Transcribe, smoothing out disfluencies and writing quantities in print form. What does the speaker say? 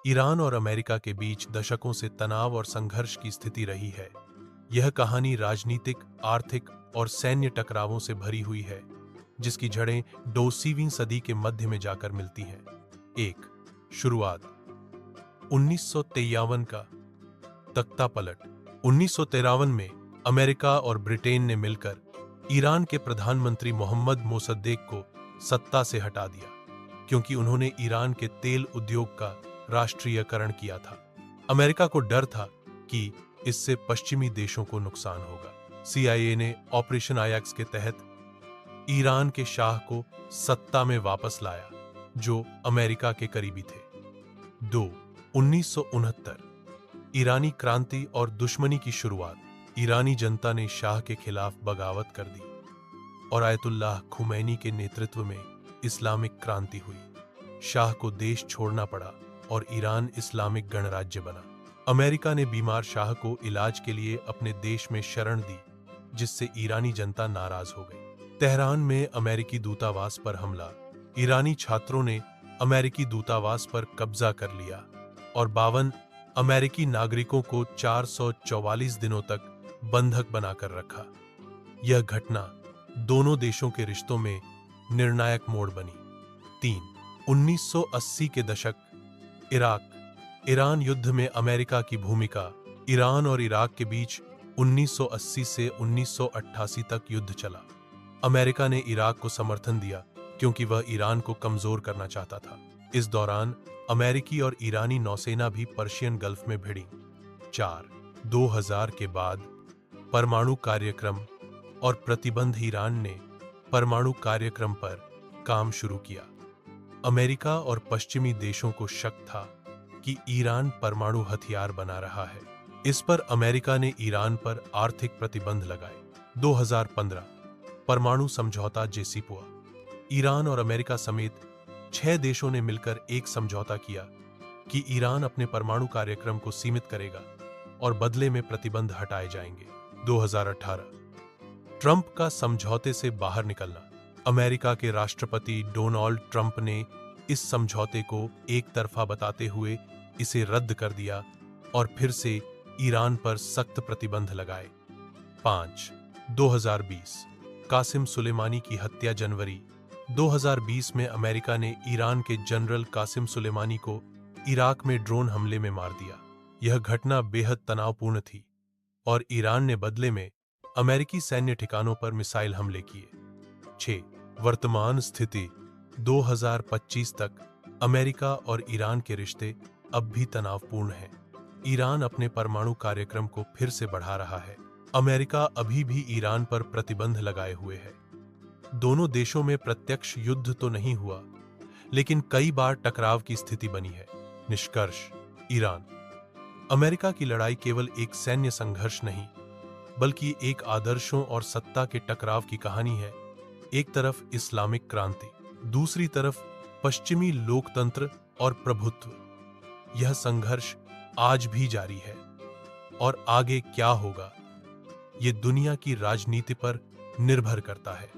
Iran और America के बीच दशकों से तनाव और संघर्ष की स्थिति रही है। यह कहानी राजनीतिक, आर्थिक और सैन्य टकरावों से भरी हुई है, जिसकी जड़ें 20वीं सदी के मध्य में जाकर मिलती हैं। एक शुरुआत 1953 का तख्तापलट। 1953 में अमेरिका और ब्रिटेन ने मिलकर ईरान के प्रधानमंत्री मोहम्मद मोसद्देक को सत्ता से हटा दिया, क्योंकि उन्होंने ईरान के तेल उद्योग का राष्ट्रीयकरण किया था। अमेरिका को डर था कि इससे पश्चिमी देशों को नुकसान होगा। CIA ने ऑपरेशन आयैक्स के तहत ईरान के शाह को सत्ता में वापस लाया, जो अमेरिका के करीबी थे। 1969 ईरानी क्रांति और दुश्मनी की शुरुआत। ईरानी जनता ने शाह के खिलाफ बगावत कर दी और आयतुल्लाह खुमैनी के नेतृत्व में इस्लामिक क्रांति हुई। शाह को देश छोड़ना पड़ा और ईरान इस्लामिक गणराज्य बना। अमेरिका ने बीमार शाह को इलाज के लिए अपने देश में शरण दी, जिससे ईरानी जनता नाराज हो गई। तेहरान में अमेरिकी दूतावास पर हमला। ईरानी छात्रों ने अमेरिकी दूतावास पर कब्जा कर लिया और 52 अमेरिकी नागरिकों को 444 दिनों तक बंधक बनाकर रखा। यह घटना दोनों देशों के रिश्तों में निर्णायक मोड़ बनी। 1980 के दशक। इराक ईरान युद्ध में अमेरिका की भूमिका। ईरान और इराक के बीच 1980 से 1988 तक युद्ध चला। अमेरिका ने इराक को समर्थन दिया क्योंकि वह ईरान को कमजोर करना चाहता था। इस दौरान अमेरिकी और ईरानी नौसेना भी पर्शियन गल्फ में भिड़ी। 2000 के बाद परमाणु कार्यक्रम और प्रतिबंध। ईरान ने परमाणु कार्यक्रम पर काम शुरू किया। अमेरिका और पश्चिमी देशों को शक था कि ईरान परमाणु हथियार बना रहा है। इस पर अमेरिका ने ईरान पर आर्थिक प्रतिबंध लगाए। 2015 परमाणु समझौता JCPOA। ईरान और अमेरिका समेत 6 देशों ने मिलकर एक समझौता किया कि ईरान अपने परमाणु कार्यक्रम को सीमित करेगा और बदले में प्रतिबंध हटाए जाएंगे। 2018 ट्रंप का समझौते से बाहर निकलना। अमेरिका के राष्ट्रपति डोनाल्ड ट्रंप ने इस समझौते को एक तरफा बताते हुए इसे रद्द कर दिया और फिर से ईरान पर सख्त प्रतिबंध लगाए। 2020 कासिम सुलेमानी की हत्या। जनवरी 2020 में अमेरिका ने ईरान के जनरल कासिम सुलेमानी को इराक में ड्रोन हमले में मार दिया। यह घटना बेहद तनावपूर्ण थी और ईरान ने बदले में अमेरिकी सैन्य ठिकानों पर मिसाइल हमले किए। 6 वर्तमान स्थिति। 2025 तक अमेरिका और ईरान के रिश्ते अब भी तनावपूर्ण हैं। ईरान अपने परमाणु कार्यक्रम को फिर से बढ़ा रहा है। अमेरिका अभी भी ईरान पर प्रतिबंध लगाए हुए है। दोनों देशों में प्रत्यक्ष युद्ध तो नहीं हुआ, लेकिन कई बार टकराव की स्थिति बनी है। निष्कर्ष। ईरान अमेरिका की लड़ाई केवल एक सैन्य संघर्ष नहीं, बल्कि एक आदर्शों और सत्ता के टकराव की कहानी है। एक तरफ इस्लामिक क्रांति, दूसरी तरफ पश्चिमी लोकतंत्र और प्रभुत्व। यह संघर्ष आज भी जारी है और आगे क्या होगा, ये दुनिया की राजनीति पर निर्भर करता है।